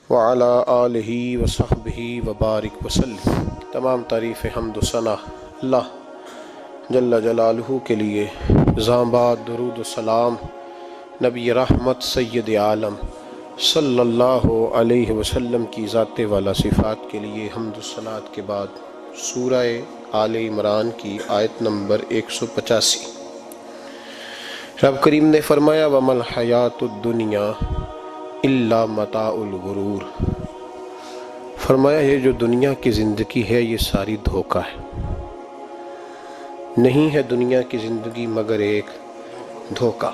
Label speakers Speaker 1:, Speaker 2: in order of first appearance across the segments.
Speaker 1: وعلی آلہ وصحبہ وبارک وسلم۔ تمام تعریف حمد و ثنا اللہ جل جلالہ کے لیے۔ زامباد درود و سلام نبی رحمت سید عالم صلی اللہ علیہ وسلم کی ذات والا صفات کے لیے حمد و ثناء کے بعد سورہ آل عمران کی آیت نمبر 185۔ رب کریم نے فرمایا وَمَا الْحَيَاةُ الدُّنْيَا إِلَّا مَتَاعُ الْغُرُورِ، فرمایا یہ جو دنیا کی زندگی ہے یہ ساری دھوکہ ہے، نہیں ہے دنیا کی زندگی مگر ایک دھوکہ۔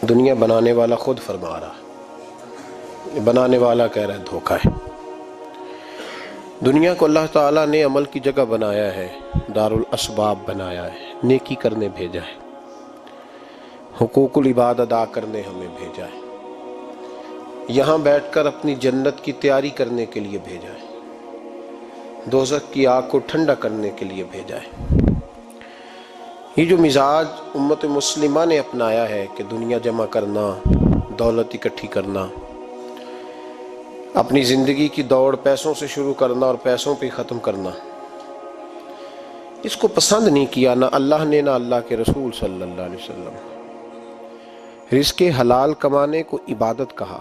Speaker 1: دنیا بنانے والا خود فرما رہا، بنانے والا کہہ رہا ہے دھوکہ ہے۔ دنیا کو اللہ تعالیٰ نے عمل کی جگہ بنایا ہے، دار الاسباب بنایا ہے، نیکی کرنے بھیجا ہے، حقوق العباد ادا کرنے ہمیں بھیجا ہے، یہاں بیٹھ کر اپنی جنت کی تیاری کرنے کے لیے بھیجا ہے، دوزخ کی آگ کو ٹھنڈا کرنے کے لیے بھیجا ہے۔ یہ جو مزاج امت مسلمہ نے اپنایا ہے کہ دنیا جمع کرنا، دولت اکٹھی کرنا، اپنی زندگی کی دوڑ پیسوں سے شروع کرنا اور پیسوں پہ ختم کرنا، اس کو پسند نہیں کیا نہ اللہ نے نہ اللہ کے رسول صلی اللہ علیہ وسلم۔ رزق حلال کمانے کو عبادت کہا،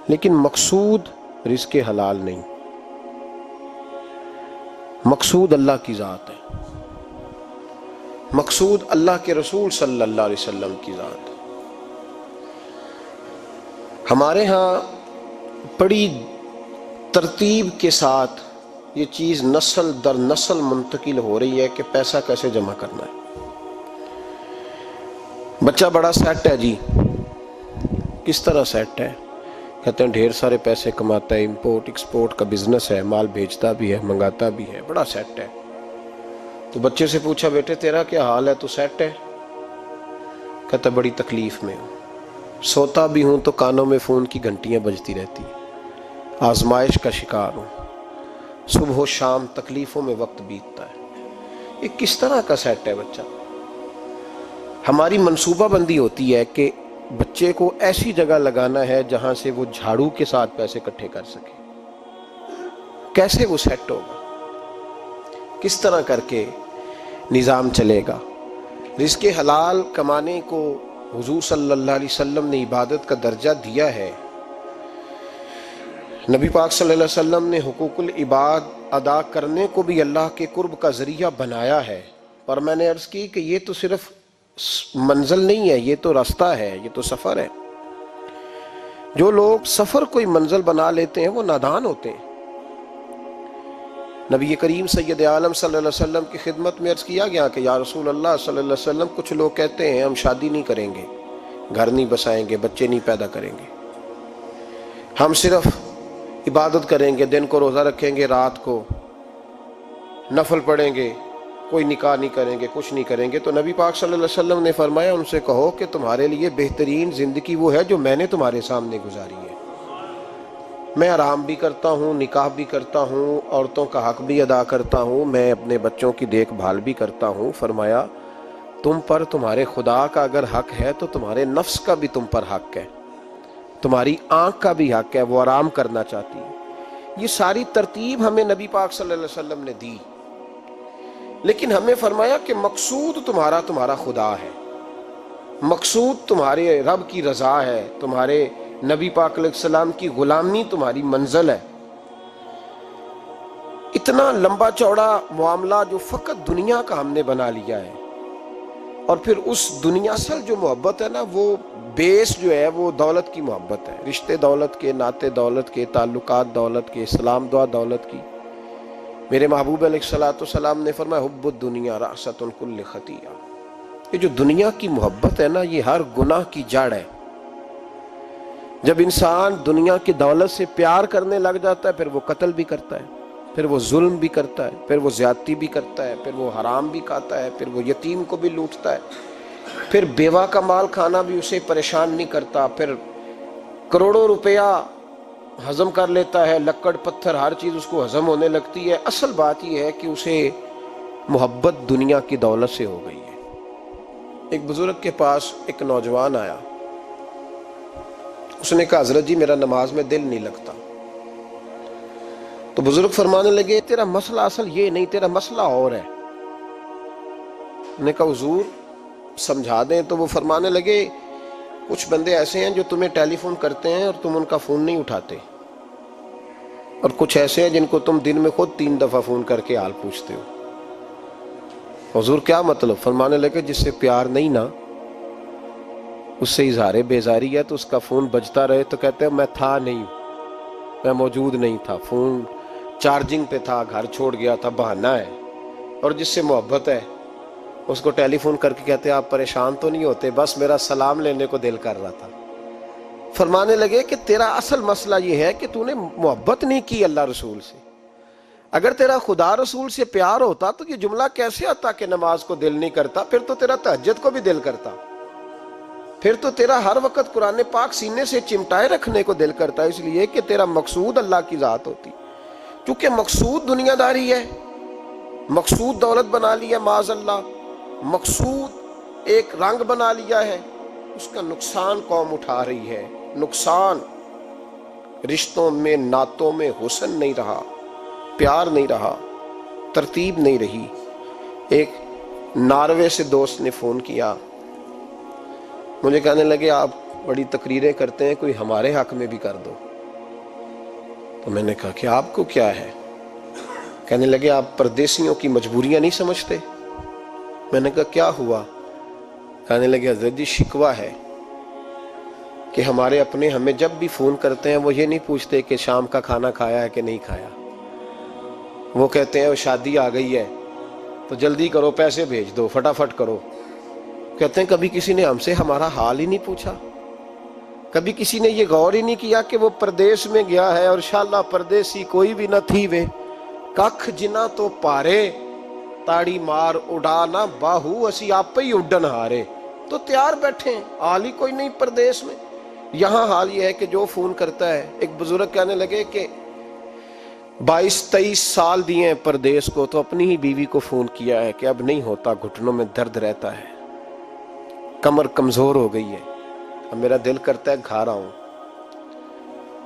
Speaker 1: لیکن مقصود رزق حلال نہیں، مقصود اللہ کی ذات ہے، مقصود اللہ کے رسول صلی اللہ علیہ وسلم کی ذات ہے۔ ہمارے ہاں بڑی ترتیب کے ساتھ یہ چیز نسل در نسل منتقل ہو رہی ہے کہ پیسہ کیسے جمع کرنا ہے۔ بچہ بڑا سیٹ ہے جی، کس طرح سیٹ ہے؟ کہتے ہیں ڈھیر سارے پیسے کماتا ہے، امپورٹ ایکسپورٹ کا بزنس ہے، مال بھیجتا بھی ہے، منگاتا بھی ہے، بڑا سیٹ ہے۔ تو بچے سے پوچھا بیٹے تیرا کیا حال ہے، تو سیٹ ہے؟ کہتا بڑی تکلیف میں ہوں، سوتا بھی ہوں تو کانوں میں فون کی گھنٹیاں بجتی رہتی ہیں، آزمائش کا شکار ہوں، صبح و شام تکلیفوں میں وقت بیتتا ہے۔ یہ کس طرح کا سیٹ ہے بچہ؟ ہماری منصوبہ بندی ہوتی ہے کہ بچے کو ایسی جگہ لگانا ہے جہاں سے وہ جھاڑو کے ساتھ پیسے اکٹھے کر سکے۔ کیسے وہ سیٹ ہوگا؟ کس طرح کر کے نظام چلے گا؟ رزق حلال کمانے کو حضور صلی اللہ علیہ وسلم نے عبادت کا درجہ دیا ہے۔ نبی پاک صلی اللہ علیہ وسلم نے حقوق العباد ادا کرنے کو بھی اللہ کے قرب کا ذریعہ بنایا ہے، پر میں نے عرض کی کہ یہ تو صرف منزل نہیں ہے، یہ تو راستہ ہے، یہ تو سفر ہے۔ جو لوگ سفر کوئی منزل بنا لیتے ہیں وہ نادان ہوتے ہیں۔ نبی کریم سید عالم صلی اللہ علیہ وسلم کی خدمت میں عرض کیا گیا کہ یا رسول اللہ صلی اللہ علیہ وسلم کچھ لوگ کہتے ہیں ہم شادی نہیں کریں گے، گھر نہیں بسائیں گے، بچے نہیں پیدا کریں گے، ہم صرف عبادت کریں گے، دن کو روزہ رکھیں گے، رات کو نفل پڑھیں گے، کوئی نکاح نہیں کریں گے، کچھ نہیں کریں گے۔ تو نبی پاک صلی اللہ علیہ وسلم نے فرمایا ان سے کہو کہ تمہارے لیے بہترین زندگی وہ ہے جو میں نے تمہارے سامنے گزاری ہے۔ میں آرام بھی کرتا ہوں، نکاح بھی کرتا ہوں، عورتوں کا حق بھی ادا کرتا ہوں، میں اپنے بچوں کی دیکھ بھال بھی کرتا ہوں۔ فرمایا تم پر تمہارے خدا کا اگر حق ہے تو تمہارے نفس کا بھی تم پر حق ہے، تمہاری آنکھ کا بھی حق ہے، وہ آرام کرنا چاہتی ہے۔ یہ ساری ترتیب ہمیں نبی پاک صلی اللہ علیہ وسلم نے دی، لیکن ہمیں فرمایا کہ مقصود تمہارا خدا ہے، مقصود تمہارے رب کی رضا ہے، تمہارے نبی پاک علیہ السلام کی غلامی تمہاری منزل ہے۔ اتنا لمبا چوڑا معاملہ جو فقط دنیا کا ہم نے بنا لیا ہے، اور پھر اس دنیا سے جو محبت ہے نا، وہ بیس جو ہے وہ دولت کی محبت ہے، رشتے دولت کے، ناطے دولت کے، تعلقات دولت کے، اسلام دعا دولت کی۔ میرے محبوب علیہ السلام نے فرمایا حب الدنیا رأست کل خطیہ، یہ جو دنیا کی محبت ہے نا یہ ہر گناہ کی جڑ ہے۔ جب انسان دنیا کی دولت سے پیار کرنے لگ جاتا ہے پھر وہ قتل بھی کرتا ہے، پھر وہ ظلم بھی کرتا ہے، پھر وہ زیادتی بھی کرتا ہے، پھر وہ حرام بھی کھاتا ہے، پھر وہ یتیم کو بھی لوٹتا ہے، پھر بیوہ کا مال کھانا بھی اسے پریشان نہیں کرتا، پھر کروڑوں روپیہ ہضم کر لیتا ہے، لکڑ پتھر ہر چیز اس کو ہضم ہونے لگتی ہے۔ اصل بات یہ ہے کہ اسے محبت دنیا کی دولت سے ہو گئی ہے۔ ایک بزرگ کے پاس ایک نوجوان آیا، اس نے کہا حضرت جی میرا نماز میں دل نہیں لگتا. تو بزرگ فرمانے لگے تیرا مسئلہ اصل یہ نہیں، تیرا مسئلہ اور ہے. نے کہا حضور سمجھا دیں. تو وہ فرمانے لگے کچھ بندے ایسے ہیں جو تمہیں ٹیلی فون کرتے ہیں اور تم ان کا فون نہیں اٹھاتے، اور کچھ ایسے ہیں جن کو تم دن میں خود 3 دفعہ فون کر کے حال پوچھتے ہو. حضور کیا مطلب؟ فرمانے لگے جس سے پیار نہیں نا، اس سے اظہار بیزاری ہے، تو اس کا فون بجتا رہے تو کہتے ہیں میں تھا نہیں، میں موجود نہیں تھا، فون چارجنگ پہ تھا، گھر چھوڑ گیا تھا، بہانہ ہے. اور جس سے محبت ہے اس کو ٹیلی فون کر کے کہتے ہیں آپ پریشان تو نہیں ہوتے، بس میرا سلام لینے کو دل کر رہا تھا. فرمانے لگے کہ تیرا اصل مسئلہ یہ ہے کہ تو نے محبت نہیں کی اللہ رسول سے. اگر تیرا خدا رسول سے پیار ہوتا تو یہ جملہ کیسے آتا کہ نماز کو دل نہیں کرتا؟ پھر تو تیرا تہجد کو بھی دل کرتا، پھر تو تیرا ہر وقت قرآن پاک سینے سے چمٹائے رکھنے کو دل کرتا. اس لیے کہ تیرا مقصود اللہ کی ذات ہوتی. کیونکہ مقصود دنیا داری ہے، مقصود دولت بنا لیا معاذ اللہ، مقصود ایک رنگ بنا لیا ہے، اس کا نقصان قوم اٹھا رہی ہے. نقصان رشتوں میں، نعتوں میں حسن نہیں رہا، پیار نہیں رہا، ترتیب نہیں رہی. ایک ناروے سے دوست نے فون کیا، مجھے کہنے لگے آپ بڑی تقریریں کرتے ہیں، کوئی ہمارے حق میں بھی کر دو. تو میں نے کہا کہ آپ کو کیا ہے؟ کہنے لگے آپ پردیسیوں کی مجبوریاں نہیں سمجھتے. میں نے کہا کیا ہوا؟ کہنے لگے حضرت جی شکوہ ہے کہ ہمارے اپنے ہمیں جب بھی فون کرتے ہیں وہ یہ نہیں پوچھتے کہ شام کا کھانا کھایا ہے کہ نہیں کھایا. وہ کہتے ہیں وہ شادی آ گئی ہے تو جلدی کرو، پیسے بھیج دو، فٹافٹ کرو. کہتے ہیں کبھی کسی نے ہم سے ہمارا حال ہی نہیں پوچھا، کبھی کسی نے یہ غور ہی نہیں کیا کہ وہ پردیس میں گیا ہے اور انشاءاللہ پردیسی کوئی بھی نہ تھی وے ککھ جنا تو پارے تاڑی مار اڑانا باہو اسی آپ پہ ہی اڈن ہارے. تو تیار بیٹھے ہیں، حال ہی کوئی نہیں پردیس میں. یہاں حال یہ ہے کہ جو فون کرتا ہے، ایک بزرگ کہنے لگے کہ 22-23 سال دیے ہیں پردیس کو، تو اپنی ہی بیوی کو فون کیا ہے کہ اب نہیں ہوتا، گھٹنوں میں درد رہتا ہے، کمر کمزور ہو گئی ہے، اب میرا دل کرتا ہے گھر آؤں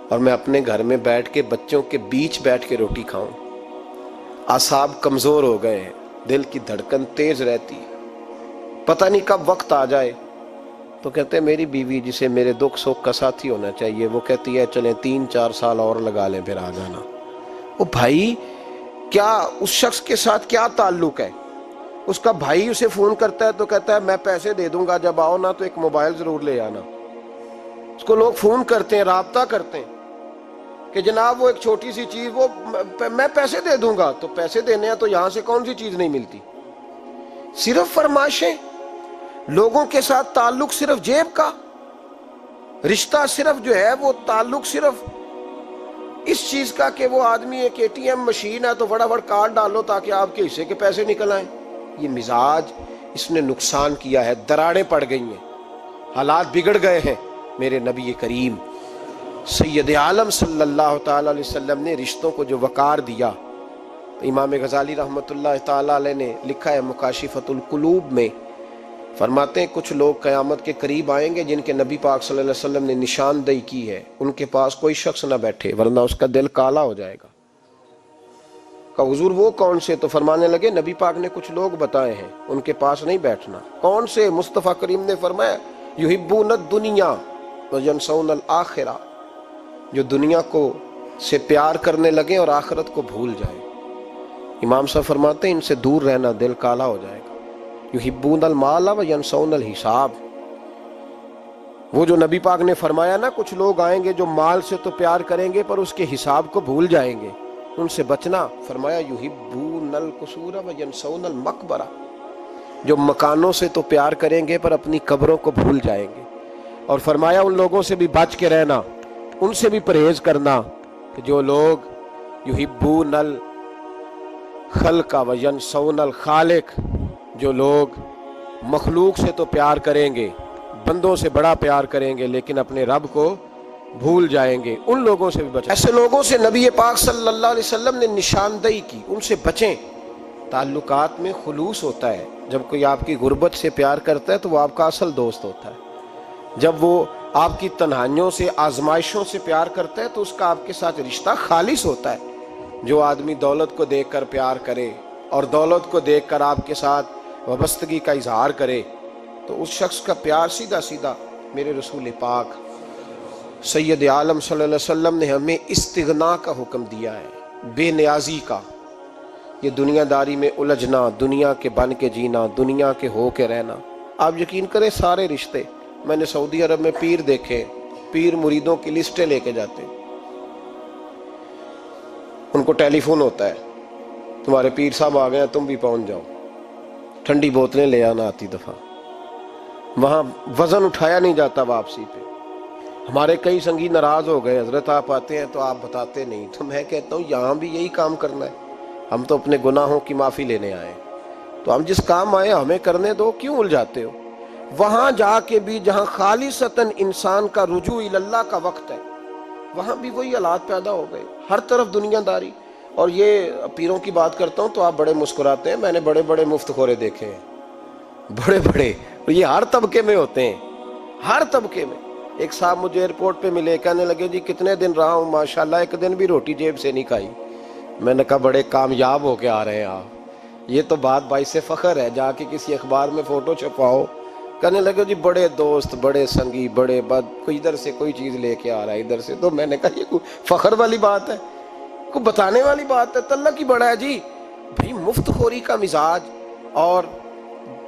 Speaker 1: اور میں اپنے گھر میں بیٹھ کے بچوں کے بیچ بیٹھ کے روٹی کھاؤں. اعصاب کمزور ہو گئے ہیں، دل کی دھڑکن تیز رہتی ہے، پتہ نہیں کب وقت آ جائے. تو کہتے ہیں میری بیوی جسے میرے دکھ سکھ کا ساتھی ہونا چاہیے، وہ کہتی ہے چلیں 3-4 سال اور لگا لیں پھر آ جانا. وہ بھائی کیا اس شخص کے ساتھ کیا تعلق ہے؟ اس کا بھائی اسے فون کرتا ہے تو کہتا ہے میں پیسے دے دوں گا، جب آؤ نا تو ایک موبائل ضرور لے آنا. اس کو لوگ فون کرتے ہیں، رابطہ کرتے ہیں کہ جناب وہ ایک چھوٹی سی چیز، وہ میں پیسے دے دوں گا. تو پیسے دینے ہیں تو یہاں سے کون سی چیز نہیں ملتی؟ صرف فرمائشیں، لوگوں کے ساتھ تعلق صرف جیب کا رشتہ، صرف جو ہے وہ تعلق صرف اس چیز کا کہ وہ آدمی ایک ATM مشین ہے تو فٹافٹ کارڈ ڈالو تاکہ آپ کے حصے کے پیسے نکل آئیں. یہ مزاج اس نے نقصان کیا ہے، دراڑیں پڑ گئی ہیں، حالات بگڑ گئے ہیں. میرے نبی کریم سید عالم صلی اللہ تعالی علیہ وسلم نے رشتوں کو جو وقار دیا، امام غزالی رحمۃ اللہ تعالی علیہ نے لکھا ہے مکاشفۃ القلوب میں، فرماتے ہیں کچھ لوگ قیامت کے قریب آئیں گے جن کے نبی پاک صلی اللہ علیہ وسلم نے نشاندہی کی ہے، ان کے پاس کوئی شخص نہ بیٹھے ورنہ اس کا دل کالا ہو جائے گا. کہا حضور وہ کون سے؟ تو فرمانے لگے نبی پاک نے کچھ لوگ بتائے ہیں، ان کے پاس نہیں بیٹھنا. کون سے؟ مصطفیٰ کریم نے فرمایا یحبون الدنیا وینسون الآخرہ، جو دنیا کو سے پیار کرنے لگے اور آخرت کو بھول جائیں. امام صاحب فرماتے ہیں ان سے دور رہنا، دل کالا ہو جائے گا. یحبون المال وینسون الحساب، وہ جو نبی پاک نے فرمایا نا کچھ لوگ آئیں گے جو مال سے تو پیار کریں گے پر اس کے حساب کو بھول جائیں گے، ان سے بچنا. فرمایا یحبون القصور وینسون المقبرہ، جو مکانوں سے تو پیار کریں گے پر اپنی قبروں کو بھول جائیں گے. اور فرمایا ان لوگوں سے بھی بچ کے رہنا، ان سے بھی پرہیز کرنا کہ جو لوگ یحبون الخلق وینسون الخالق، جو لوگ مخلوق سے تو پیار کریں گے، بندوں سے بڑا پیار کریں گے لیکن اپنے رب کو بھول جائیں گے، ان لوگوں سے بھی بچیں. ایسے لوگوں سے نبی پاک صلی اللہ علیہ وسلم نے نشاندہی کی، ان سے بچیں. تعلقات میں خلوص ہوتا ہے، جب کوئی آپ کی غربت سے پیار کرتا ہے تو وہ آپ کا اصل دوست ہوتا ہے. جب وہ آپ کی تنہائیوں سے آزمائشوں سے پیار کرتا ہے تو اس کا آپ کے ساتھ رشتہ خالص ہوتا ہے۔ جو آدمی دولت کو دیکھ کر پیار کرے اور دولت کو دیکھ کر آپ کے ساتھ وابستگی کا اظہار کرے تو اس شخص کا پیار سیدھا سیدھا میرے رسول پاک سید عالم صلی اللہ علیہ وسلم نے ہمیں استغنا کا حکم دیا ہے، بے نیازی کا۔ یہ دنیا داری میں الجھنا، دنیا کے بن کے جینا، دنیا کے ہو کے رہنا، آپ یقین کریں سارے رشتے، میں نے سعودی عرب میں پیر دیکھے، پیر مریدوں کی لسٹیں لے کے جاتے، ان کو ٹیلی فون ہوتا ہے تمہارے پیر صاحب آ گئے، تم بھی پہنچ جاؤ، ٹھنڈی بوتلیں لے آنا آتی دفعہ، وہاں وزن اٹھایا نہیں جاتا واپسی پہ۔ ہمارے کئی سنگی ناراض ہو گئے، حضرت آپ آتے ہیں تو آپ بتاتے نہیں، تو میں کہتا ہوں یہاں بھی یہی کام کرنا ہے، ہم تو اپنے گناہوں کی معافی لینے آئے، تو ہم جس کام آئے ہمیں کرنے دو، کیوں الجھاتے ہو؟ وہاں جا کے بھی جہاں خالصتاً انسان کا رجوع اللہ کا وقت ہے، وہاں بھی وہی حالات پیدا ہو گئے، ہر طرف دنیا داری۔ اور یہ پیروں کی بات کرتا ہوں تو آپ بڑے مسکراتے ہیں، میں نے بڑے بڑے مفت خورے دیکھے ہیں، بڑے بڑے، اور یہ ہر طبقے میں ہوتے ہیں، ہر طبقے میں۔ ایک صاحب مجھے ایئرپورٹ پہ ملے، کہنے لگے جی کتنے دن رہا ہوں، ماشاءاللہ ایک دن بھی روٹی جیب سے نہیں کھائی۔ میں نے کہا بڑے کامیاب ہو کے آ رہے ہیں آپ، یہ تو بات باعث فخر ہے، جا کے کسی اخبار میں فوٹو چھپاؤ۔ کہنے لگے جی بڑے دوست، بڑے سنگی، بڑے کوئی ادھر سے کوئی چیز لے کے آ رہا ہے ادھر سے، تو میں نے کہا یہ کوئی فخر والی بات ہے، کوئی بتانے والی بات ہے؟ اللہ کی بڑا ہے جی بھائی، مفت خوری کا مزاج اور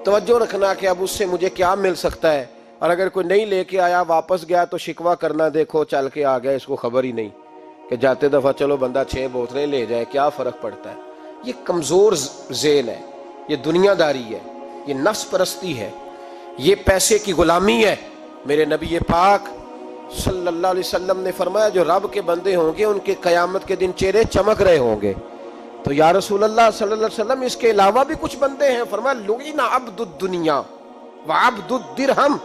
Speaker 1: توجہ رکھنا کہ اب اس سے مجھے کیا مل سکتا ہے، اور اگر کوئی نہیں لے کے آیا واپس گیا تو شکوہ کرنا، دیکھو چل کے آ گیا، اس کو خبر ہی نہیں کہ جاتے دفعہ چلو بندہ 6 بوتلیں لے جائے، کیا فرق پڑتا ہے؟ یہ کمزور ذیل ہے، یہ دنیا داری ہے، یہ نفس پرستی ہے، یہ پیسے کی غلامی ہے۔ میرے نبی پاک صلی اللہ علیہ وسلم نے فرمایا جو رب کے بندے ہوں گے ان کے قیامت کے دن چہرے چمک رہے ہوں گے۔ تو یا رسول اللہ صلی اللہ علیہ وسلم اس کے علاوہ بھی کچھ بندے ہیں؟ فرمایا لعن عبد الدنیا وعبد الدرہم،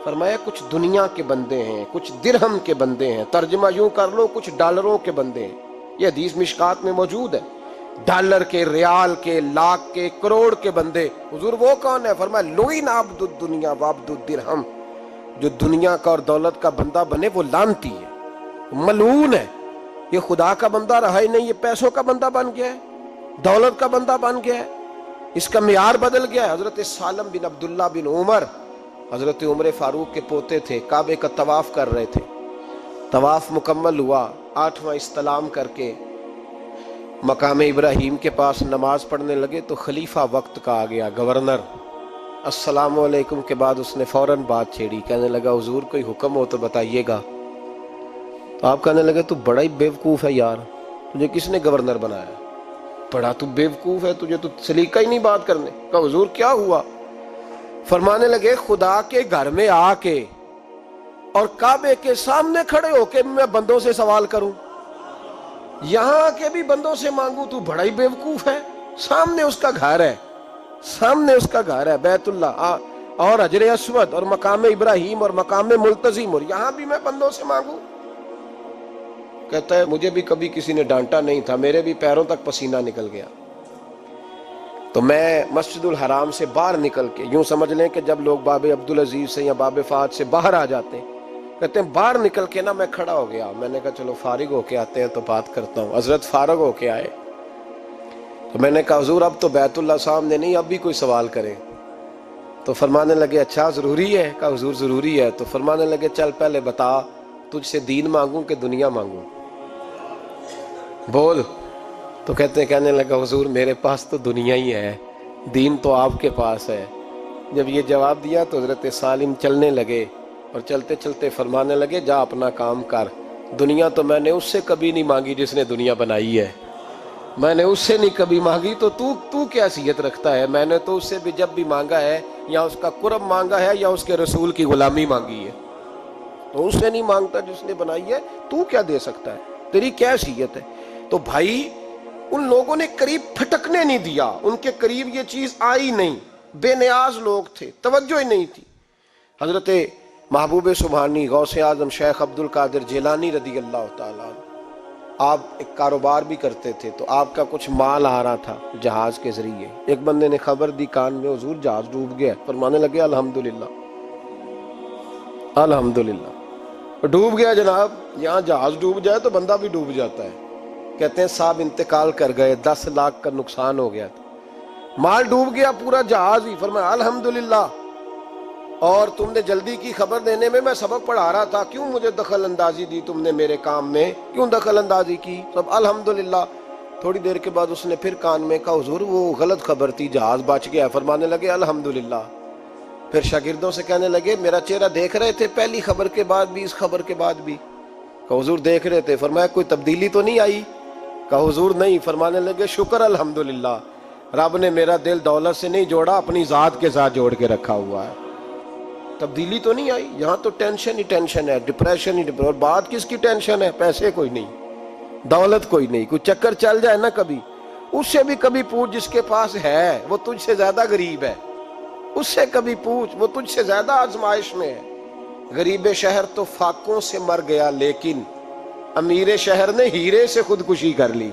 Speaker 1: فرمایا کچھ دنیا کے بندے ہیں، کچھ درہم کے بندے ہیں، ترجمہ یوں کر لو کچھ ڈالروں کے بندے ہیں۔ یہ حدیث مشکات میں موجود ہے، ڈالر کے، ریال کے، لاکھ کے، کروڑ کے بندے۔ حضور وہ کون ہے؟ فرمایا لعن عبد الدنیا وعبد الدرہم، جو دنیا کا اور دولت کا بندہ بنے وہ لعنتی ہے، ملعون ہے۔ یہ خدا کا بندہ رہا ہی نہیں، یہ پیسوں کا بندہ بن گیا ہے، دولت کا بندہ بن گیا ہے، اس کا معیار بدل گیا ہے۔ حضرت سالم بن عبداللہ بن عمر، حضرت عمر فاروق کے پوتے تھے، کعبے کا طواف کر رہے تھے، طواف مکمل ہوا، 8واں استلام کر کے مقام ابراہیم کے پاس نماز پڑھنے لگے تو خلیفہ وقت کا آ گیا، گورنر۔ السلام علیکم کے بعد اس نے فوراً بات چھیڑی، کہنے لگا حضور کوئی حکم ہو تو بتائیے گا۔ تو آپ کہنے لگے تو بڑا ہی بیوقوف ہے یار، تجھے کس نے گورنر بنایا؟ بڑا تو بیوقوف ہے، تجھے تو سلیقہ ہی نہیں بات کرنے کا۔ حضور کیا ہوا؟ فرمانے لگے خدا کے گھر میں آ کے اور کعبے کے سامنے کھڑے ہو کے میں بندوں سے سوال کروں، یہاں آ کے بھی بندوں سے مانگوں، تو بڑا ہی بیوقوف ہے۔ سامنے اس کا گھر ہے، سامنے اس کا گھر ہے بیت اللہ اور حجر اسود اور مقام ابراہیم اور مقام ملتزم، اور یہاں بھی میں بندوں سے مانگوں؟ کہتا ہے مجھے بھی کبھی کسی نے ڈانٹا نہیں تھا، میرے بھی پیروں تک پسینہ نکل گیا، تو میں مسجد الحرام سے باہر نکل کے، یوں سمجھ لیں کہ جب لوگ باب عبدالعزیز سے یا باب فہد سے باہر آ جاتے ہیں، کہتے ہیں باہر نکل کے نا میں کھڑا ہو گیا، میں نے کہا چلو فارغ ہو کے آتے ہیں تو بات کرتا ہوں۔ حضرت فارغ ہو کے آئے تو میں نے کہا حضور اب تو بیت اللہ سامنے نہیں، اب بھی کوئی سوال کرے؟ تو فرمانے لگے اچھا ضروری ہے؟ کہا حضور ضروری ہے۔ تو فرمانے لگے چل پہلے بتا تجھ سے دین مانگوں کہ دنیا مانگوں، بول۔ تو کہنے لگا حضور میرے پاس تو دنیا ہی ہے، دین تو آپ کے پاس ہے۔ جب یہ جواب دیا تو حضرت سالم چلنے لگے، اور چلتے چلتے فرمانے لگے جا اپنا کام کر، دنیا تو میں نے اس سے کبھی نہیں مانگی جس نے دنیا بنائی ہے، میں نے اس سے نہیں کبھی مانگی، تو تو کیا حیثیت رکھتا ہے؟ میں نے تو اس سے بھی جب بھی مانگا ہے یا اس کا قرب مانگا ہے یا اس کے رسول کی غلامی مانگی ہے، تو اس سے نہیں مانگتا جس نے بنائی ہے، تو کیا دے سکتا ہے؟ تیری کیا حیثیت ہے؟ تو بھائی ان لوگوں نے قریب پھٹکنے نہیں دیا، ان کے قریب یہ چیز آئی نہیں، بے نیاز لوگ تھے، توجہ ہی نہیں تھی۔ حضرت محبوب سبحانی غوث اعظم شیخ عبد القادر جیلانی رضی اللہ تعالیٰ عنہ، آپ ایک کاروبار بھی کرتے تھے، تو آپ کا کچھ مال آ رہا تھا جہاز کے ذریعے، ایک بندے نے خبر دی کان میں حضور جہاز ڈوب گیا، فرمانے لگے الحمدللہ۔ الحمدللہ ڈوب گیا جناب. یہاں جہاز ڈوب جائے تو بندہ بھی ڈوب جاتا ہے. کہتے ہیں صاحب انتقال کر گئے, 10 لاکھ کا نقصان ہو گیا تھا, مال ڈوب گیا پورا جہاز ہی. فرمایا الحمدللہ, اور تم نے جلدی کی خبر دینے میں سبق پڑھا رہا تھا, کیوں مجھے دخل اندازی دی تم نے میرے کام میں, کیوں دخل اندازی کی؟ سب الحمدللہ. تھوڑی دیر کے بعد اس نے پھر کان میں کہا حضور وہ غلط خبر تھی, جہاز بچ گیا. فرمانے لگے الحمدللہ. پھر شاگردوں سے کہنے لگے میرا چہرہ دیکھ رہے تھے پہلی خبر کے بعد بھی, اس خبر کے بعد بھی؟ کہا حضور دیکھ رہے تھے. فرمایا کوئی تبدیلی تو نہیں آئی؟ کہا حضور نہیں. فرمانے لگے شکر الحمدللہ, رب نے میرا دل دولت سے نہیں جوڑا, اپنی ذات کے ساتھ جوڑ کے رکھا ہوا ہے. تبدیلی تو نہیں آئی. یہاں تو ٹینشن ہی ٹینشن ہے, ڈپریشن ہی ڈپریشن. اور بات کس کی ٹینشن ہے؟ پیسے کوئی نہیں, دولت کوئی نہیں. کوئی چکر چل جائے نا کبھی, اس سے بھی کبھی پوچھ جس کے پاس ہے وہ تجھ سے زیادہ غریب ہے, اس سے کبھی پوچھ وہ تجھ سے زیادہ آزمائش میں ہے. غریب شہر تو فاقوں سے مر گیا, لیکن امیر شہر نے ہیرے سے خودکشی کر لی.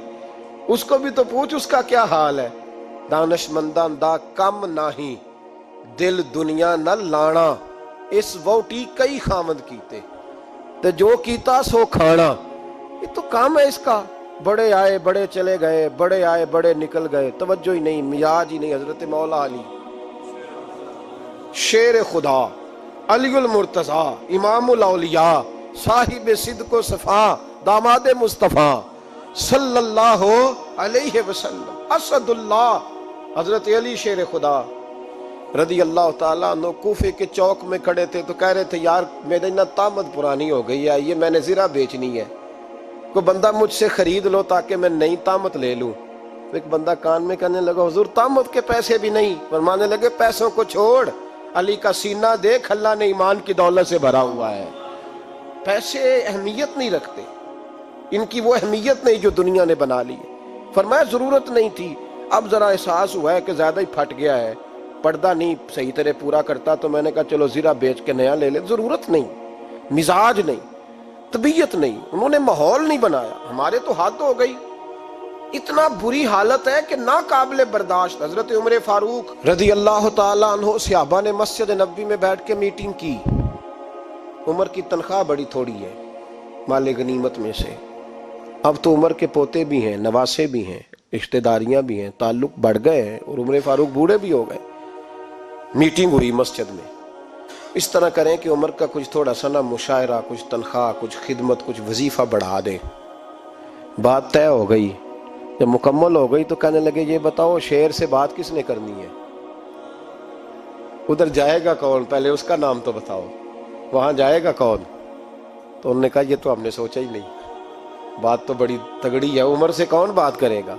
Speaker 1: اس کو بھی تو پوچھ اس کا کیا حال ہے. دانش منداں دا کم نہیں, دل دنیا نہ لانا, اس ووٹی کئی خامد کیتے, تے جو کیتا سو کھانا. یہ تو کام ہے اس کا. بڑے آئے بڑے چلے گئے, بڑے آئے بڑے نکل گئے, توجہ ہی نہیں, مزاج ہی نہیں. حضرت مولا علی شیر خدا, علی المرتضیٰ, امام الاولیاء, صاحب صدق و صفا, داماد مصطفیٰ صلی اللہ علیہ وسلم, اسد اللہ, حضرت علی شیر خدا رضی اللہ تعالیٰ عنہ کوفے کے چوک میں کھڑے تھے تو کہہ رہے تھے یار میری نا طامت پرانی ہو گئی ہے, یہ میں نے زرہ بیچنی ہے, کوئی بندہ مجھ سے خرید لو تاکہ میں نئی طامت لے لوں. تو ایک بندہ کان میں کہنے لگا حضور طامت کے پیسے بھی نہیں. فرمانے لگے پیسوں کو چھوڑ, علی کا سینہ دیکھ, اللہ نے ایمان کی دولت سے بھرا ہوا ہے. پیسے اہمیت نہیں رکھتے, ان کی وہ اہمیت نہیں جو دنیا نے بنا لی. فرمایا ضرورت نہیں تھی, اب ذرا احساس ہوا ہے کہ زیادہ ہی پھٹ گیا ہے, پردہ نہیں صحیح طرح پورا کرتا, تو میں نے کہا چلو زرہ بیچ کے نیا لے لے. ضرورت نہیں, مزاج نہیں, طبیعت نہیں, انہوں نے ماحول نہیں بنایا. ہمارے تو حد ہو گئی, اتنا بری حالت ہے کہ ناقابل برداشت. حضرت عمر فاروق رضی اللہ تعالیٰ عنہ صحابہ نے مسجد نبوی میں بیٹھ کے میٹنگ کی. عمر کی تنخواہ بڑی تھوڑی ہے مال غنیمت میں سے, اب تو عمر کے پوتے بھی ہیں, نواسے بھی ہیں, رشتہ داریاں بھی ہیں, تعلق بڑھ گئے ہیں, اور عمر فاروق بوڑھے بھی ہو گئے. میٹنگ ہوئی مسجد میں, اس طرح کریں کہ عمر کا کچھ تھوڑا سا نا مشاعرہ, کچھ تنخواہ, کچھ خدمت, کچھ وظیفہ بڑھا دیں. بات طے ہو گئی. جب مکمل ہو گئی تو کہنے لگے یہ بتاؤ شیر سے بات کس نے کرنی ہے, ادھر جائے گا کون, پہلے اس کا نام تو بتاؤ, وہاں جائے گا کون؟ تو انہوں نے کہا یہ تو ہم نے سوچا ہی نہیں, بات تو بڑی تگڑی ہے, عمر سے کون بات کرے گا,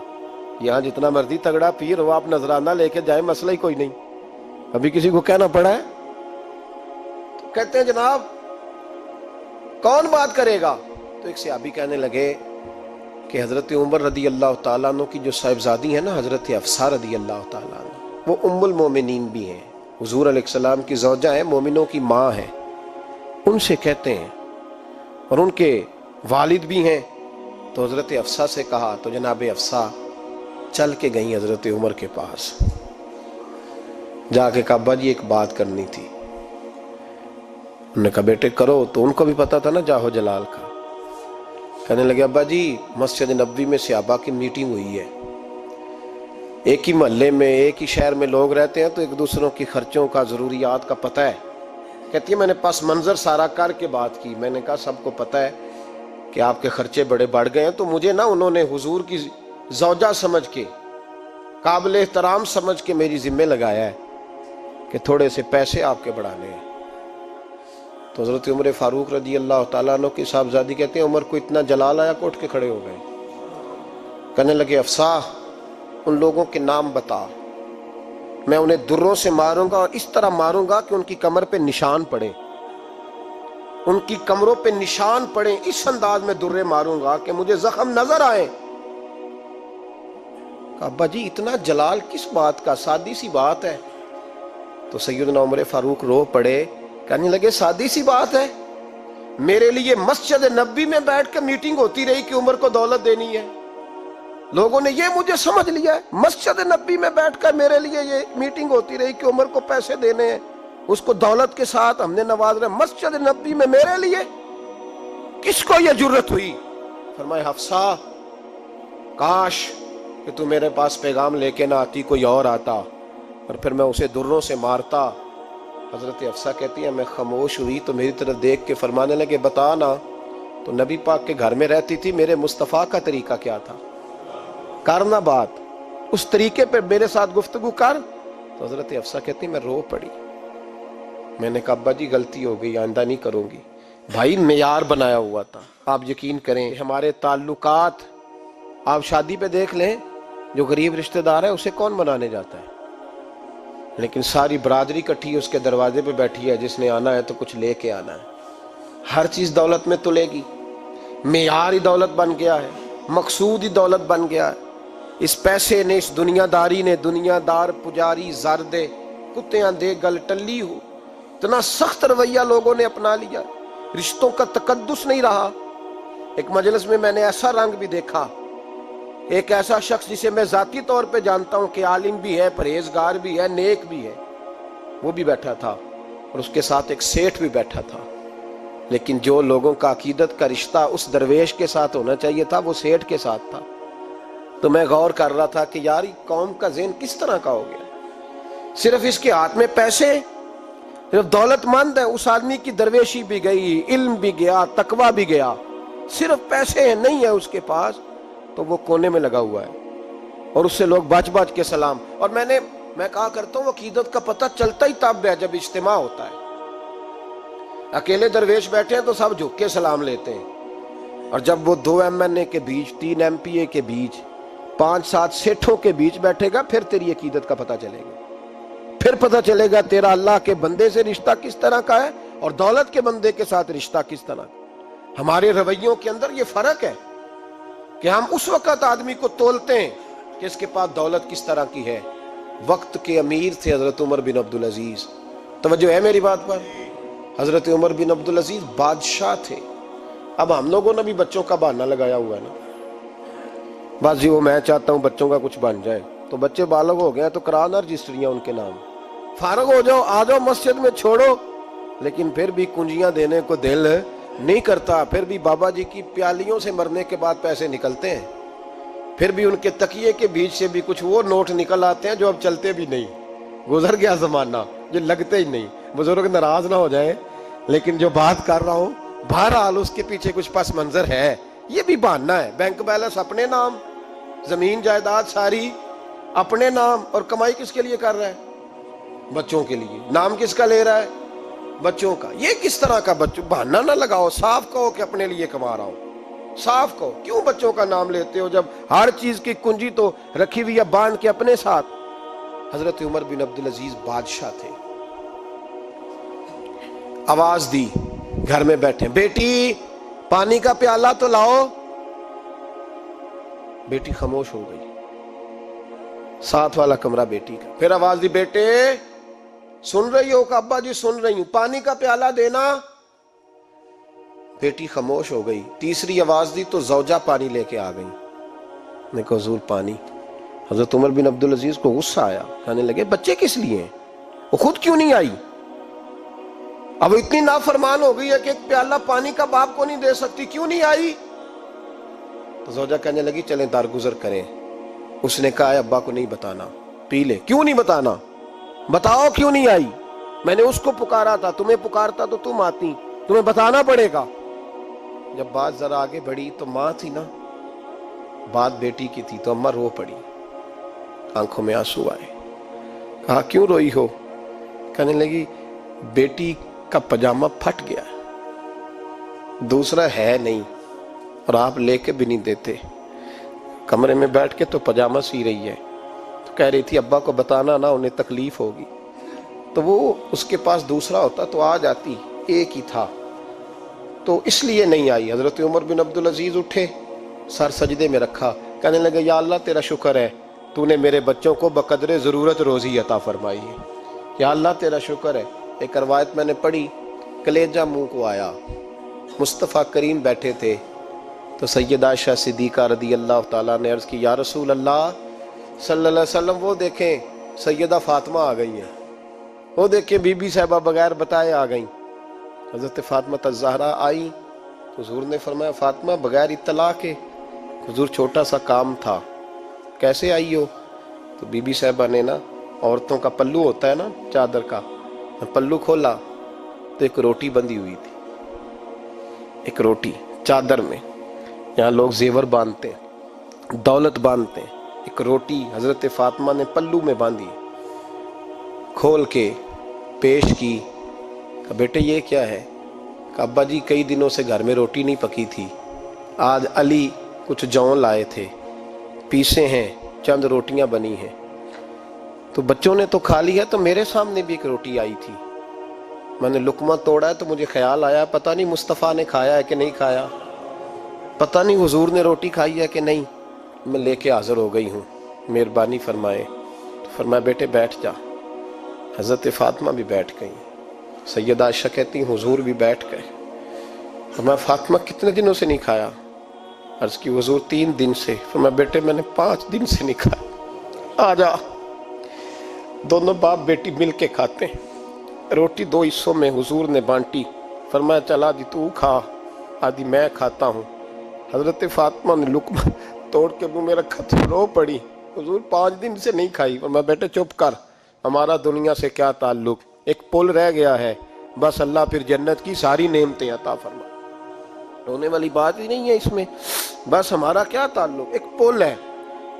Speaker 1: یہاں جتنا مرضی تگڑا پیر ہو آپ نذرانہ لے کے جائیں مسئلہ ہی کوئی نہیں. ابھی کسی کو کہنا پڑا ہے؟ تو کہتے ہیں جناب کون بات کرے گا؟ تو ایک صحابی کہنے لگے کہ حضرت عمر رضی اللہ تعالیٰ عنہ کی جو صاحبزادی ہیں نا حضرت حفصہ رضی اللہ تعالیٰ عنہ, وہ ام المومنین بھی ہیں, حضور علیہ السلام کی زوجہ ہیں, مومنوں کی ماں ہیں, ان سے کہتے ہیں, اور ان کے والد بھی ہیں. تو حضرت حفصہ سے کہا تو جناب حفصہ چل کے گئیں حضرت عمر کے پاس, جا کے کہا ابا جی ایک بات کرنی تھی. انہوں نے کہا بیٹے کرو. تو ان کو بھی پتا تھا نا جاہو جلال کا. کہنے لگے ابا جی مسجد نبوی میں صحابہ کی میٹنگ ہوئی ہے, ایک ہی محلے میں ایک ہی شہر میں لوگ رہتے ہیں تو ایک دوسروں کی خرچوں کا ضروریات کا پتہ ہے. کہتی ہے میں نے پس منظر سارا کر کے بات کی, میں نے کہا سب کو پتہ ہے کہ آپ کے خرچے بڑے بڑھ گئے ہیں, تو مجھے نا انہوں نے حضور کی زوجہ سمجھ کے, قابل احترام سمجھ کے میری ذمہ لگایا ہے کہ تھوڑے سے پیسے آپ کے بڑھانے ہیں. تو حضرت عمر فاروق رضی اللہ تعالیٰ عنہ کی صاحبزادی کہتے ہیں عمر کو اتنا جلال آیا کہ اٹھ کے کھڑے ہو گئے. کہنے لگے حفصہ ان لوگوں کے نام بتا, میں انہیں دروں سے ماروں گا, اور اس طرح ماروں گا کہ ان کی کمر پہ نشان پڑے, ان کی کمروں پہ نشان پڑے, اس انداز میں درے ماروں گا کہ مجھے زخم نظر آئے. کہا ابا جی اتنا جلال کس بات کا, سادی سی بات ہے. تو سیدنا عمر فاروق رو پڑے, کہنے لگے سادی سی بات ہے, میرے لیے مسجد نبوی میں بیٹھ کے میٹنگ ہوتی رہی کہ عمر کو دولت دینی ہے, لوگوں نے یہ مجھے سمجھ لیا ہے, مسجد نبوی میں بیٹھ کر میرے لیے یہ میٹنگ ہوتی رہی کہ عمر کو پیسے دینے ہیں. اس کو دولت کے ساتھ ہم نے نواز رہے، مسجد نبی میں میرے لیے کس کو یہ جرت ہوئی؟ فرمائے حفصہ کاش کہ تو میرے پاس پیغام لے کے نہ آتی، کوئی اور آتا اور پھر میں اسے دروں سے مارتا۔ حضرت حفصہ کہتی ہے میں خاموش ہوئی تو میری طرف دیکھ کے فرمانے لگے بتا نا، تو نبی پاک کے گھر میں رہتی تھی، میرے مصطفیٰ کا طریقہ کیا تھا، کرنا بات اس طریقے پہ میرے ساتھ گفتگو کر۔ تو حضرت حفصہ کہتی میں رو پڑی، میں نے کہا ابا جی غلطی ہو گئی، آئندہ نہیں کروں گی۔ بھائی معیار بنایا ہوا تھا، آپ یقین کریں ہمارے تعلقات آپ شادی پہ دیکھ لیں، جو غریب رشتہ دار ہے اسے کون بنانے جاتا ہے، لیکن ساری برادری کٹھی اس کے دروازے پہ بیٹھی ہے، جس نے آنا ہے تو کچھ لے کے آنا ہے۔ ہر چیز دولت میں تلے گی، معیار ہی دولت بن گیا ہے، مقصود ہی دولت بن گیا ہے۔ اس پیسے نے، اس دنیا داری نے، دنیا دار پجاری زردے کتیاں دے گل ٹلی ہو، اتنا سخت رویہ لوگوں نے اپنا لیا، رشتوں کا تقدس نہیں رہا۔ ایک مجلس میں نے ایسا رنگ بھی دیکھا، ایک ایسا شخص جسے میں ذاتی طور پہ جانتا ہوں کہ عالم بھی ہے، پرہیزگار بھی ہے، نیک بھی ہے، وہ بھی بیٹھا تھا اور اس کے ساتھ ایک سیٹھ بھی بیٹھا تھا، لیکن جو لوگوں کا عقیدت کا رشتہ اس درویش کے ساتھ ہونا چاہیے تھا وہ سیٹھ کے ساتھ تھا۔ تو میں غور کر رہا تھا کہ یار قوم کا ذہن کس طرح کا ہو گیا، صرف اس کے ہاتھ میں پیسے، صرف دولت مند ہے، اس آدمی کی درویشی بھی گئی، علم بھی گیا، تقویٰ بھی گیا، صرف پیسے ہیں نہیں ہے اس کے پاس، تو وہ کونے میں لگا ہوا ہے اور اس سے لوگ بچ بچ کے سلام۔ اور میں کہا کرتا ہوں عقیدت کا پتہ چلتا ہی تب ہے جب اجتماع ہوتا ہے۔ اکیلے درویش بیٹھے ہیں تو سب جھک کے سلام لیتے ہیں، اور جب وہ 2 MNA کے بیچ، 3 MPA کے بیچ، 5-7 سیٹھوں کے بیچ بیٹھے گا، پھر تیری عقیدت کا پتہ چلے گا، پھر پتہ چلے گا تیرا اللہ کے بندے سے رشتہ کس طرح کا ہے اور دولت کے بندے کے ساتھ رشتہ کس طرح کا۔ ہمارے رویوں کے اندر یہ فرق ہے کہ ہم اس وقت آدمی کو تولتے ہیں کہ اس کے پاس دولت کس طرح کی ہے۔ وقت کے امیر تھے حضرت عمر بن عبدالعزیز، توجہ ہے میری بات پر؟ حضرت عمر بن عبدالعزیز بادشاہ تھے۔ اب ہم لوگوں نے بھی بچوں کا بہانہ لگایا ہوا ہے نا، بس جی وہ میں چاہتا ہوں بچوں کا کچھ بن جائے، تو بچے بالغ ہو گئے تو کرانا رجسٹریاں ان کے نام، فارغ ہو جاؤ، آ جاؤ مسجد میں چھوڑو، لیکن پھر بھی کنجیاں دینے کو دل نہیں کرتا، پھر بھی بابا جی کی پیالیوں سے مرنے کے بعد پیسے نکلتے ہیں، پھر بھی ان کے تکیے کے بیچ سے بھی کچھ وہ نوٹ نکل آتے ہیں جو اب چلتے بھی نہیں، گزر گیا زمانہ، جو لگتے ہی نہیں۔ بزرگ ناراض نہ ہو جائیں، لیکن جو بات کر رہا ہوں بہرحال اس کے پیچھے کچھ پس منظر ہے، یہ بھی بہانہ ہے۔ بینک بیلنس اپنے نام، زمین جائیداد ساری اپنے نام، اور کمائی کس کے لیے کر رہا ہے؟ بچوں کے لیے۔ نام کس کا لے رہا ہے؟ بچوں کا۔ یہ کس طرح کا بچوں؟ بہانہ نہ لگاؤ، صاف کہو کہ اپنے لیے کما رہا ہوں، صاف کہو۔ کیوں بچوں کا نام لیتے ہو جب ہر چیز کی کنجی تو رکھی ہوئی ہے باندھ کے اپنے ساتھ؟ حضرت عمر بن عبدالعزیز بادشاہ تھے، آواز دی، گھر میں بیٹھے، بیٹی پانی کا پیالہ تو لاؤ۔ بیٹی خاموش ہو گئی، ساتھ والا کمرہ بیٹی کا۔ پھر آواز دی، بیٹے سن رہی ہو؟ کہ ابا جی سن رہی ہوں، پانی کا پیالہ دینا۔ بیٹی خاموش ہو گئی۔ تیسری آواز دی تو زوجہ پانی لے کے آ گئی۔ میں کہا حضور پانی۔ حضرت عمر بن عبدالعزیز کو غصہ آیا، کہنے لگے بچے کس لیے ہیں، وہ خود کیوں نہیں آئی؟ اب اتنی نافرمان ہو گئی ہے کہ ایک پیالہ پانی کا باپ کو نہیں دے سکتی، کیوں نہیں آئی؟ تو زوجہ کہنے لگی چلیں درگزر کریں۔ اس نے کہا ابا کو نہیں بتانا، پی لے۔ کیوں نہیں بتانا؟ بتاؤ کیوں نہیں آئی؟ میں نے اس کو پکارا تھا، تمہیں پکارتا تو تم آتی، تمہیں بتانا پڑے گا۔ جب بات ذرا آگے بڑھی تو ماں تھی نا، بات بیٹی کی تھی، تو اماں رو پڑی، آنکھوں میں آنسو آئے۔ کہا کیوں روئی ہو؟ کہنے لگی بیٹی کا پجامہ پھٹ گیا، دوسرا ہے نہیں، اور آپ لے کے بھی نہیں دیتے، کمرے میں بیٹھ کے تو پجامہ سی رہی ہے، تو کہہ رہی تھی ابا کو بتانا نا، انہیں تکلیف ہوگی، تو وہ اس کے پاس دوسرا ہوتا تو آ جاتی، ایک ہی تھا، تو اس لیے نہیں آئی۔ حضرت عمر بن عبدالعزیز اٹھے، سر سجدے میں رکھا، کہنے لگے یا اللہ تیرا شکر ہے، تو نے میرے بچوں کو بقدر ضرورت روزی عطا فرمائی ہے، یا اللہ تیرا شکر ہے۔ ایک روایت میں نے پڑھی، کلیجہ منہ کو آیا، مصطفیٰ کریم بیٹھے تھے، تو سیدہ عائشہ صدیقہ رضی اللہ تعالیٰ نے عرض کی یا رسول اللہ صلی اللہ علیہ وسلم وہ دیکھیں سیدہ فاطمہ آ گئی ہیں۔ وہ دیکھیں بی بی صاحبہ بغیر بتائے آ گئیں. حضرت فاطمہ الزہرا آئی. حضور نے فرمایا فاطمہ بغیر اطلاع کے. حضور چھوٹا سا کام تھا. کیسے آئی ہو؟ تو بی بی صاحبہ نے نا عورتوں کا پلو ہوتا ہے نا چادر کا، پلو کھولا تو ایک روٹی بندھی ہوئی تھی. ایک روٹی چادر میں. یہاں لوگ زیور باندھتے ہیں، دولت باندھتے ہیں. ایک روٹی حضرت فاطمہ نے پلو میں باندھی، کھول کے پیش کی. کہ بیٹے یہ کیا ہے؟ کہ ابا جی کئی دنوں سے گھر میں روٹی نہیں پکی تھی، آج علی کچھ جون لائے تھے، پیسے ہیں، چند روٹیاں بنی ہیں. تو بچوں نے تو کھا لی ہے، تو میرے سامنے بھی ایک روٹی آئی تھی. میں نے لقمہ توڑا ہے تو مجھے خیال آیا پتہ نہیں مصطفیٰ نے کھایا ہے کہ نہیں کھایا، پتہ نہیں حضور نے روٹی کھائی ہے کہ نہیں. میں لے کے حاضر ہو گئی ہوں، مہربانی فرمائے. تو فرمایا بیٹے بیٹھ جا. حضرت فاطمہ بھی بیٹھ گئیں. سیدہ عائشہ کہتی ہیں حضور بھی بیٹھ گئے. فرمایا فاطمہ کتنے دنوں سے نہیں کھایا؟ عرض کی حضور 3 دن سے. فرمایا بیٹے میں نے 5 دن سے نہیں کھایا، آ جا. دونوں باپ بیٹی مل کے کھاتے ہیں. روٹی 2 حصوں میں حضور نے بانٹی. فرمایا چلا جی تو کھا، آدھی میں کھاتا ہوں. حضرت فاطمہ نے لقمہ توڑ کے منہ میں رکھا تو رو پڑی. حضور 5 دن سے نہیں کھائی. فرمایا بیٹے چپ کر، ہمارا دنیا سے کیا تعلق، ایک پل رہ گیا ہے، بس اللہ پھر جنت کی ساری نعمتیں عطا فرما. رونے والی بات ہی نہیں ہے اس میں، بس ہمارا کیا تعلق، ایک پل ہے،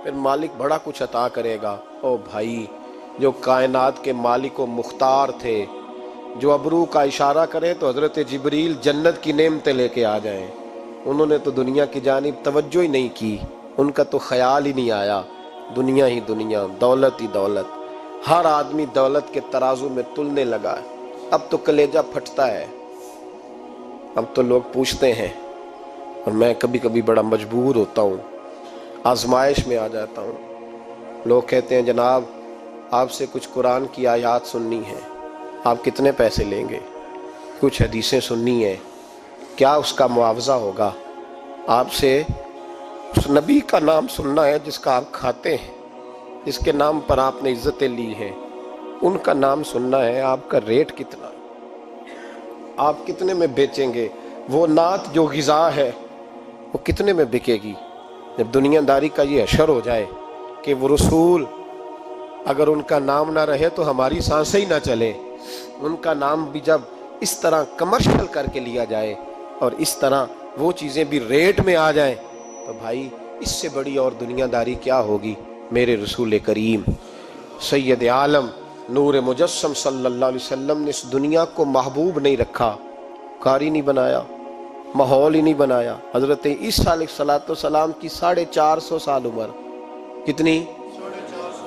Speaker 1: پھر مالک بڑا کچھ عطا کرے گا. او بھائی، جو کائنات کے مالک و مختار تھے، جو ابرو کا اشارہ کرے تو حضرت جبریل جنت کی نعمتیں لے کے آ جائیں، انہوں نے تو دنیا کی جانب توجہ ہی نہیں کی. ان کا تو خیال ہی نہیں آیا. دنیا ہی دنیا، دولت ہی دولت. ہر آدمی دولت کے ترازو میں تلنے لگا ہے. اب تو کلیجہ پھٹتا ہے. اب تو لوگ پوچھتے ہیں، اور میں کبھی کبھی بڑا مجبور ہوتا ہوں، آزمائش میں آ جاتا ہوں. لوگ کہتے ہیں جناب آپ سے کچھ قرآن کی آیات سننی ہے، آپ کتنے پیسے لیں گے؟ کچھ حدیثیں سننی ہیں، کیا اس کا معاوضہ ہوگا؟ آپ سے اس نبی کا نام سننا ہے جس کا آپ کھاتے ہیں، جس کے نام پر آپ نے عزتیں لی ہیں، ان کا نام سننا ہے. آپ کا ریٹ کتنا، آپ کتنے میں بیچیں گے؟ وہ نعت جو غذا ہے وہ کتنے میں بکے گی؟ جب دنیا داری کا یہ حشر ہو جائے کہ وہ رسول اگر ان کا نام نہ رہے تو ہماری سانسیں ہی نہ چلے، ان کا نام بھی جب اس طرح کمرشل کر کے لیا جائے اور اس طرح وہ چیزیں بھی ریٹ میں آ جائیں، تو بھائی اس سے بڑی اور دنیا داری کیا ہوگی؟ میرے رسول کریم سید عالم نور مجسم صلی اللہ علیہ وسلم نے اس دنیا کو محبوب نہیں رکھا، قاری نہیں بنایا، ماحول ہی نہیں بنایا. حضرت عیسیٰ علیہ السلام کی 450 سال عمر. کتنی؟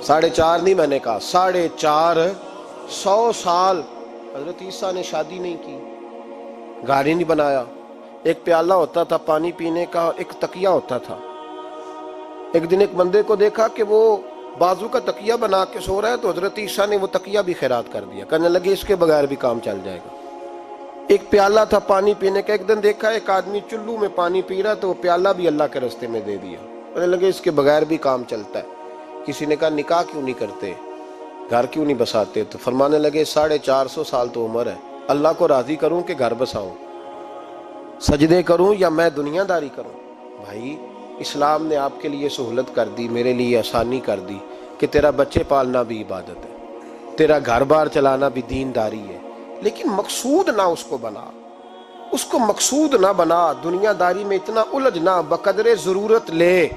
Speaker 1: 4.5 نہیں، میں نے کہا 450 سال. حضرت عیسیٰ نے شادی نہیں کی، گاڑی نہیں بنایا. ایک پیالہ ہوتا تھا پانی پینے کا، ایک تکیہ ہوتا تھا. ایک دن ایک بندے کو دیکھا کہ وہ بازو کا تکیہ بنا کے سو رہا ہے، تو حضرت عیسیٰ نے وہ تکیہ بھی خیرات کر دیا. کہنے لگے اس کے بغیر بھی کام چل جائے گا. ایک پیالہ تھا پانی پینے کا. ایک دن دیکھا ایک آدمی چلو میں پانی پی رہا، تو وہ پیالہ بھی اللہ کے راستے میں دے دیا. کہنے لگے اس کے بغیر بھی کام چلتا ہے. کسی نے کہا نکاح کیوں نہیں کرتے، گھر کیوں نہیں بساتے؟ تو فرمانے لگے 450 سال تو عمر ہے، اللہ کو راضی کروں کہ گھر بساؤں، سجدے کروں یا میں دنیا داری کروں؟ بھائی اسلام نے آپ کے لیے سہولت کر دی، میرے لیے آسانی کر دی کہ تیرا بچے پالنا بھی عبادت ہے، تیرا گھر بار چلانا بھی دینداری ہے. لیکن مقصود نہ اس کو بنا، اس کو مقصود نہ بنا، دنیا داری میں اتنا الجھ نہ، بقدر ضرورت لے،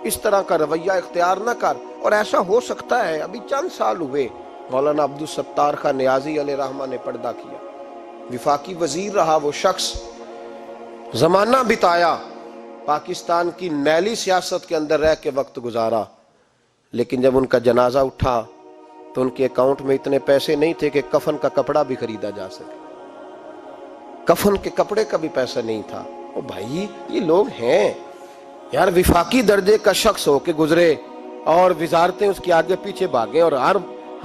Speaker 1: اس طرح کا رویہ اختیار نہ کر. اور ایسا ہو سکتا ہے ابھی چند سال ہوئے مولانا عبدالستار خان نیازی علیہ رحمہ نے پردہ کیا، وفاقی وزیر رہا وہ شخص، زمانہ بتایا، پاکستان کی میلی سیاست کے اندر رہ کے وقت گزارا. لیکن جب ان کا جنازہ اٹھا تو ان کے اکاؤنٹ میں اتنے پیسے نہیں تھے کہ کفن کا کپڑا بھی خریدا جا سکے. کفن کے کپڑے کا بھی پیسہ نہیں تھا. او بھائی یہ لوگ ہیں یار، وفاقی درجے کا شخص ہو کے گزرے اور وزارتیں اس کے آگے پیچھے بھاگیں، اور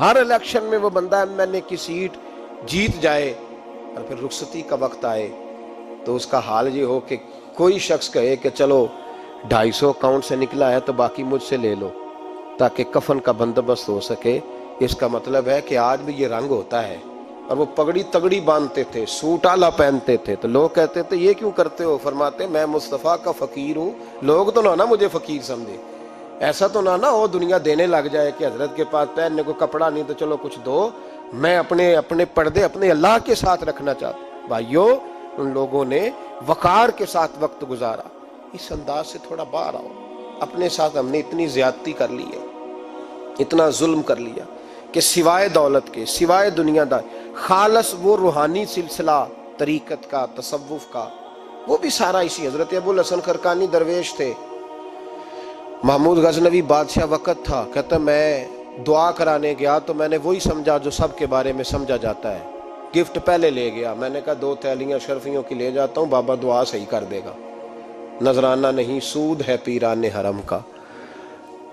Speaker 1: ہر الیکشن میں وہ بندہ ایم کی سیٹ جیت جائے، اور پھر رخصتی کا وقت آئے تو اس کا حال یہ ہو کہ کوئی شخص کہے کہ چلو 250 اکاؤنٹ سے نکلا ہے تو باقی مجھ سے لے لو تاکہ کفن کا بندوبست ہو سکے. اس کا مطلب ہے کہ آج بھی یہ رنگ ہوتا ہے. اور وہ پگڑی تگڑی باندھتے تھے, سوٹ اعلیٰ پہنتے تھے. تو لوگ کہتے تھے یہ کیوں کرتے ہو؟ فرماتے میں مصطفیٰ کا فقیر ہوں, لوگ تو نہ مجھے فقیر سمجھے, ایسا تو نہ وہ دنیا دینے لگ جائے کہ حضرت کے پاس پہننے کو کپڑا نہیں تو چلو کچھ دو. میں اپنے پردے اپنے اللہ کے ساتھ رکھنا چاہتا ہوں. بھائیو, ان لوگوں نے وقار کے ساتھ وقت گزارا. اس انداز سے تھوڑا باہر آؤ. اپنے ساتھ ہم نے اتنی زیادتی کر لی ہے, اتنا ظلم کر لیا کہ سوائے دولت کے, سوائے دنیا دار, خالص وہ روحانی سلسلہ طریقت کا, تصوف کا, وہ بھی سارا اسی. حضرت ابو الحسن خرقانی درویش تھے. محمود غزنوی بادشاہ وقت تھا, کہتا میں دعا کرانے گیا تو میں نے وہی سمجھا جو سب کے بارے میں سمجھا جاتا ہے. گفٹ پہلے لے گیا, میں نے کہا 2 تھیلیاں اشرفیوں کی لے جاتا ہوں, بابا دعا صحیح کر دے گا. نذرانہ نہیں, سود ہے پیران حرم کا.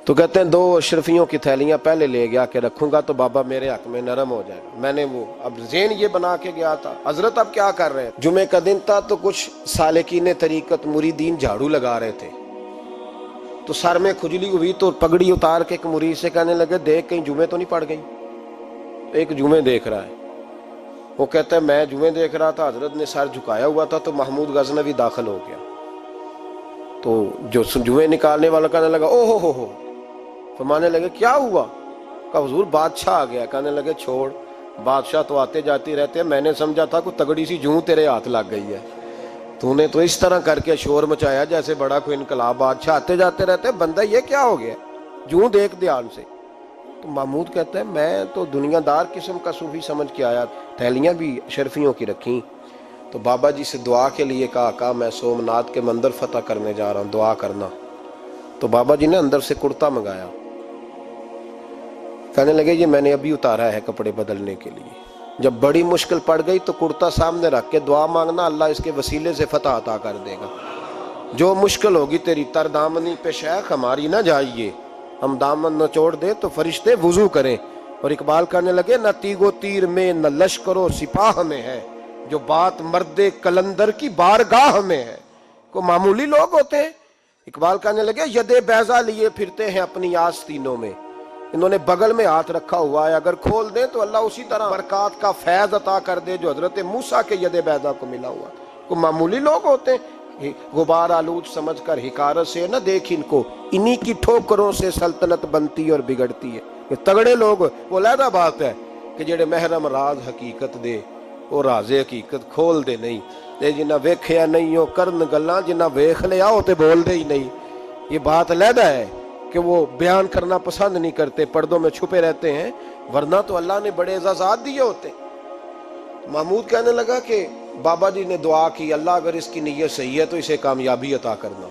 Speaker 1: تو کہتے ہیں 2 اشرفیوں کی تھیلیاں پہلے لے گیا کہ رکھوں گا تو بابا میرے حق میں نرم ہو جائے گا. میں نے وہ اب ذہن یہ بنا کے گیا تھا. حضرت اب کیا کر رہے ہیں؟ جمعے کا دن تھا تو کچھ سالکین طریقت مریدین جھاڑو لگا رہے تھے. تو سر میں کھجلی ہوئی تو پگڑی اتار کے ایک مرید سے کہنے لگے دیکھ کہیں جمعے تو نہیں پڑ گئی. ایک جمعے دیکھ رہا ہے, وہ کہتا ہے میں جمعے دیکھ رہا تھا. حضرت نے سر جھکایا ہوا تھا تو محمود غزنوی داخل ہو گیا. تو جو جمعے نکالنے والا کہنے لگا او ہو. فرمانے لگے کیا ہوا؟ کہا حضور بادشاہ آ گیا. کہنے لگے چھوڑ, بادشاہ تو آتے جاتے رہتے ہیں, میں نے سمجھا تھا کوئی تگڑی سی جوں تیرے ہاتھ لگ گئی ہے. تو نے تو اس طرح کر کے شور مچایا جیسے بڑا کوئی انقلاب. بادشاہ آتے جاتے رہتے ہیں, بندہ یہ کیا ہو گیا, جوں دیکھ دھیان سے. تو محمود کہتا ہے میں تو دنیا دار قسم کا صوفی سمجھ کے آیا, تھیلیاں بھی شرفیوں کی رکھیں. تو بابا جی سے دعا کے لیے کہا میں سومناتھ کے مندر فتح کرنے جا رہا ہوں, دعا کرنا. تو بابا جی نے اندر سے کرتا منگایا. کہنے لگے یہ میں نے ابھی اتارا ہے کپڑے بدلنے کے لیے. جب بڑی مشکل پڑ گئی تو کرتا سامنے رکھ کے دعا مانگنا, اللہ اس کے وسیلے سے فتح عطا کر دے گا. جو مشکل ہوگی تیری تر دامنی پہ شیخ ہماری نہ جائیے, ہم دامن نہ چھوڑ دے تو فرشتے وضو کریں. اور اقبال کہنے لگے نہ تیگ و تیر میں نہ لشکر و سپاہ میں ہے, جو بات مرد کلندر کی بارگاہ میں ہے. کو معمولی لوگ ہوتے ہیں. اقبال کہنے لگے ید بیضا لیے پھرتے ہیں اپنی آستینوں میں, انہوں نے بغل میں ہاتھ رکھا ہوا ہے, اگر کھول دیں تو اللہ اسی طرح برکات کا فیض عطا کر دے جو حضرت موسیٰ کے ید بیضا کو ملا ہوا. کو معمولی لوگ ہوتے ہیں. غبار آلود سمجھ کر حکارت سے نہ دیکھ ان کو, انہی کی ٹھوکروں سے سلطنت بنتی اور بگڑتی ہے. یہ تگڑے لوگ وہ علیحدہ بات ہے کہ جڑے محرم راز حقیقت دے وہ راز حقیقت کھول دے نہیں. تے جنہ ویکھیا نہیں ہو کرن گلاں, جنہ ویکھ لیا ہو تے بول دے ہی نہیں. یہ بات علیحدہ ہے کہ وہ بیان کرنا پسند نہیں کرتے, پردوں میں چھپے رہتے ہیں, ورنہ تو اللہ نے بڑے اعزازات دیے ہوتے. محمود کہنے لگا کہ بابا جی نے دعا کی اللہ اگر اس کی نیت صحیح ہے تو اسے کامیابی عطا کرنا,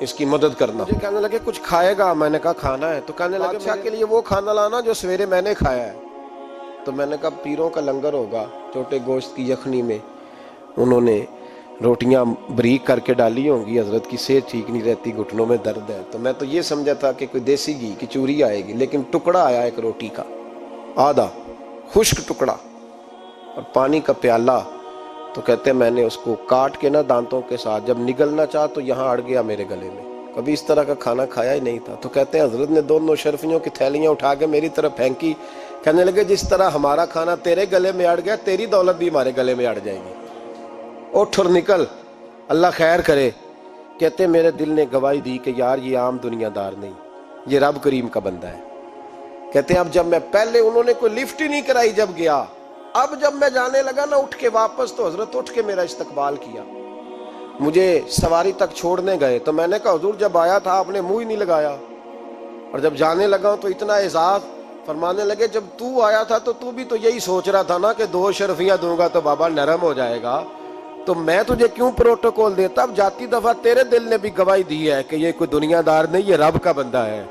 Speaker 1: اس کی مدد کرنا. مجھے کہنے لگے کچھ کھائے گا؟ میں نے کہا کھانا ہے. تو کہنے لگے بادشاہ کے لیے وہ کھانا لانا جو سویرے میں نے کھایا ہے. تو میں نے کہا پیروں کا لنگر ہوگا, چھوٹے گوشت کی یخنی میں انہوں نے روٹیاں بریک کر کے ڈالی ہوں گی. حضرت کی صحت ٹھیک نہیں رہتی, گھٹنوں میں درد ہے. تو میں تو یہ سمجھا تھا کہ کوئی دیسی گھی کی چوری آئے گی, لیکن ٹکڑا آیا ایک روٹی کا, آدھا خشک ٹکڑا اور پانی کا پیالہ. تو کہتے ہیں میں نے اس کو کاٹ کے نا دانتوں کے ساتھ, جب نگلنا چاہ تو یہاں اڑ گیا میرے گلے میں. کبھی اس طرح کا کھانا کھایا ہی نہیں تھا. تو کہتے ہیں حضرت نے 2 شرفیوں کی تھیلیاں اٹھا کے میری طرف پھینکی. کہنے لگے جس طرح ہمارا کھانا تیرے گلے میں اڑ گیا, تیری دولت بھی ہمارے گلے میں اڑ جائے گی. اٹھ اور نکل, اللہ خیر کرے. کہتے میرے دل نے گواہی دی کہ یار یہ عام دنیا دار نہیں, یہ رب کریم کا بندہ ہے. کہتے ہیں اب جب میں پہلے انہوں نے کوئی لفٹ ہی نہیں کرائی جب گیا, اب جب میں جانے لگا نا اٹھ کے واپس, تو حضرت اٹھ کے میرا استقبال کیا. مجھے سواری تک چھوڑنے گئے تو میں نے کہا حضور جب آیا تھا آپ نے منہ ہی نہیں لگایا, اور جب جانے لگا تو اتنا اعزاز. فرمانے لگے جب تو آیا تھا تو تو بھی تو یہی سوچ رہا تھا نا کہ 2 شرفیاں دوں گا تو بابا نرم ہو جائے گا, تو میں تجھے کیوں پروٹوکول دیتا. اب جاتی دفعہ تیرے دل نے بھی گواہی دی ہے کہ یہ کوئی دنیا دار نہیں, یہ رب کا بندہ ہے.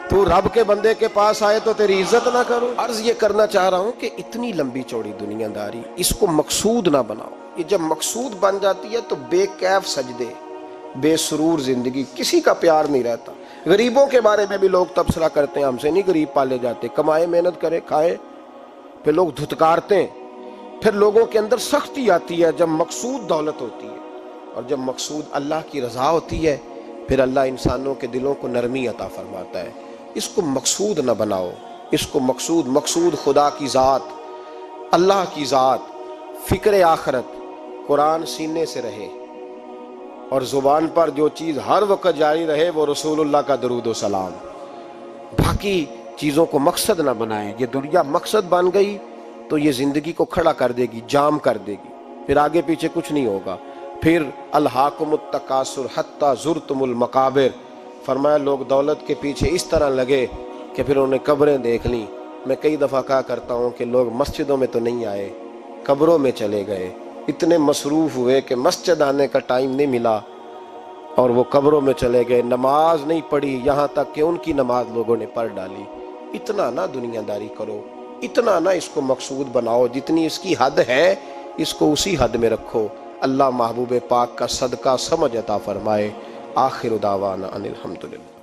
Speaker 1: تو رب کے بندے کے پاس آئے تو تیری عزت نہ کروں. عرض یہ کرنا چاہ رہا ہوں کہ اتنی لمبی چوڑی دنیا داری اس کو مقصود نہ بناؤ. یہ جب مقصود بن جاتی ہے تو بے کیف سجدے, بے سرور زندگی, کسی کا پیار نہیں رہتا. غریبوں کے بارے میں بھی لوگ تبصرہ کرتے ہیں, ہم سے نہیں غریب پالے جاتے, کمائے محنت کرے کھائے, پھر لوگ دھتکارتے ہیں. پھر لوگوں کے اندر سختی آتی ہے جب مقصود دولت ہوتی ہے, اور جب مقصود اللہ کی رضا ہوتی ہے پھر اللہ انسانوں کے دلوں کو نرمی عطا فرماتا ہے. اس کو مقصود نہ بناؤ, اس کو مقصود خدا کی ذات، اللہ کی ذات، فکر آخرت، قرآن سینے سے رہے، اور زبان پر جو چیز ہر وقت جاری رہے وہ رسول اللہ کا درود و سلام۔ باقی چیزوں کو مقصد نہ بنائیں۔ یہ دنیا مقصد بن گئی تو یہ زندگی کو کھڑا کر دے گی، جام کر دے گی، پھر آگے پیچھے کچھ نہیں ہوگا۔ پھر الہاکم التکاثر حتی زرتم المقابر، فرمایا لوگ دولت کے پیچھے اس طرح لگے کہ پھر انہوں نے قبریں دیکھ لیں۔ میں کئی دفعہ کہا کرتا ہوں کہ لوگ مسجدوں میں تو نہیں آئے، قبروں میں چلے گئے، اتنے مصروف ہوئے کہ مسجد آنے کا ٹائم نہیں ملا اور وہ قبروں میں چلے گئے، نماز نہیں پڑھی، یہاں تک کہ ان کی نماز لوگوں نے پڑھ ڈالی۔ اتنا نہ دنیا داری کرو، اتنا نہ اس کو مقصود بناؤ، جتنی اس کی حد ہے اس کو اسی حد میں رکھو۔ اللہ محبوب پاک کا صدقہ سمجھ عطا فرمائے۔ آخر دعوانا ان الحمدللہ۔